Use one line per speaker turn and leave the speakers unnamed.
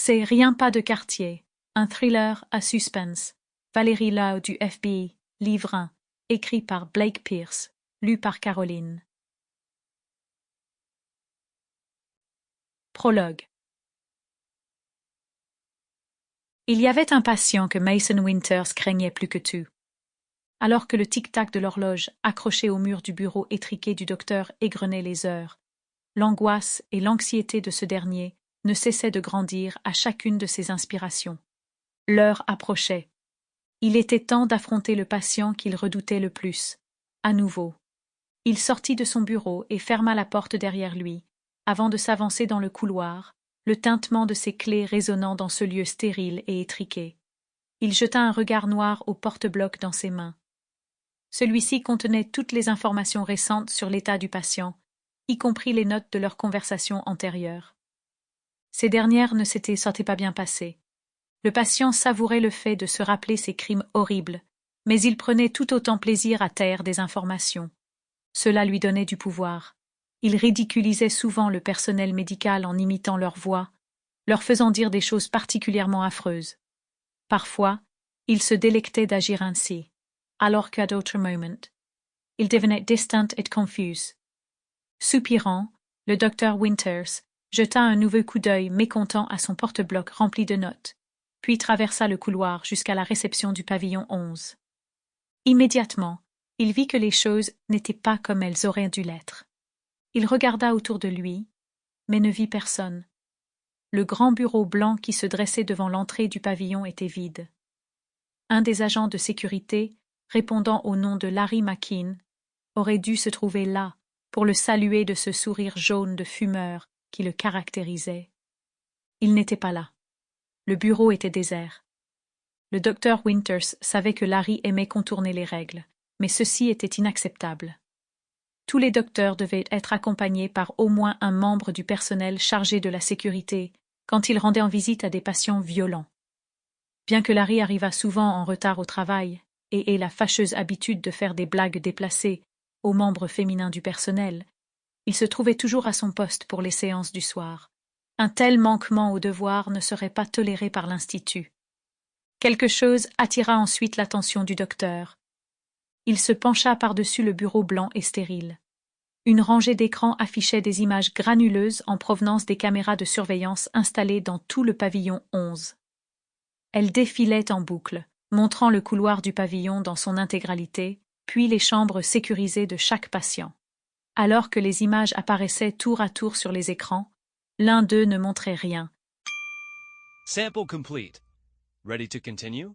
C'est Rien pas de quartier, un thriller à suspense. Valérie Lau du FBI, livre 1, écrit par Blake Pierce, lu par Caroline. Prologue. Il y avait un patient que Mason Winters craignait plus que tout. Alors que le tic-tac de l'horloge accrochée au mur du bureau étriqué du docteur égrenait les heures, l'angoisse et l'anxiété de ce dernier ne cessaient de grandir à chacune de ses inspirations. L'heure approchait. Il était temps d'affronter le patient qu'il redoutait le plus, à nouveau. Il sortit de son bureau et ferma la porte derrière lui, avant de s'avancer dans le couloir, le tintement de ses clés résonnant dans ce lieu stérile et étriqué. Il jeta un regard noir au porte-bloc dans ses mains. Celui-ci contenait toutes les informations récentes sur l'état du patient, y compris les notes de leur conversation antérieure. Ces dernières ne s'étaient pas bien passées. Le patient savourait le fait de se rappeler ces crimes horribles, mais il prenait tout autant plaisir à taire des informations. Cela lui donnait du pouvoir. Il ridiculisait souvent le personnel médical en imitant leur voix, leur faisant dire des choses particulièrement affreuses. Parfois, il se délectait d'agir ainsi, alors qu'à d'autres moments, il devenait distant et confus. Soupirant, le docteur Winters jeta un nouveau coup d'œil mécontent à son porte-bloc rempli de notes, puis traversa le couloir jusqu'à la réception du pavillon 11. Immédiatement, il vit que les choses n'étaient pas comme elles auraient dû l'être. Il regarda autour de lui, mais ne vit personne. Le grand bureau blanc qui se dressait devant l'entrée du pavillon était vide. Un des agents de sécurité, répondant au nom de Larry McKean, aurait dû se trouver là pour le saluer de ce sourire jaune de fumeur qui le caractérisait. Il n'était pas là. Le bureau était désert. Le docteur Winters savait que Larry aimait contourner les règles, mais ceci était inacceptable. Tous les docteurs devaient être accompagnés par au moins un membre du personnel chargé de la sécurité quand ils rendaient en visite à des patients violents. Bien que Larry arrivât souvent en retard au travail et ait la fâcheuse habitude de faire des blagues déplacées aux membres féminins du personnel, il se trouvait toujours à son poste pour les séances du soir. Un tel manquement au devoir ne serait pas toléré par l'Institut. Quelque chose attira ensuite l'attention du docteur. Il se pencha par-dessus le bureau blanc et stérile. Une rangée d'écrans affichait des images granuleuses en provenance des caméras de surveillance installées dans tout le pavillon 11. Elles défilaient en boucle, montrant le couloir du pavillon dans son intégralité, puis les chambres sécurisées de chaque patient. Alors que les images apparaissaient tour à tour sur les écrans, l'un d'eux ne montrait rien.
Sample complete. Ready to continue?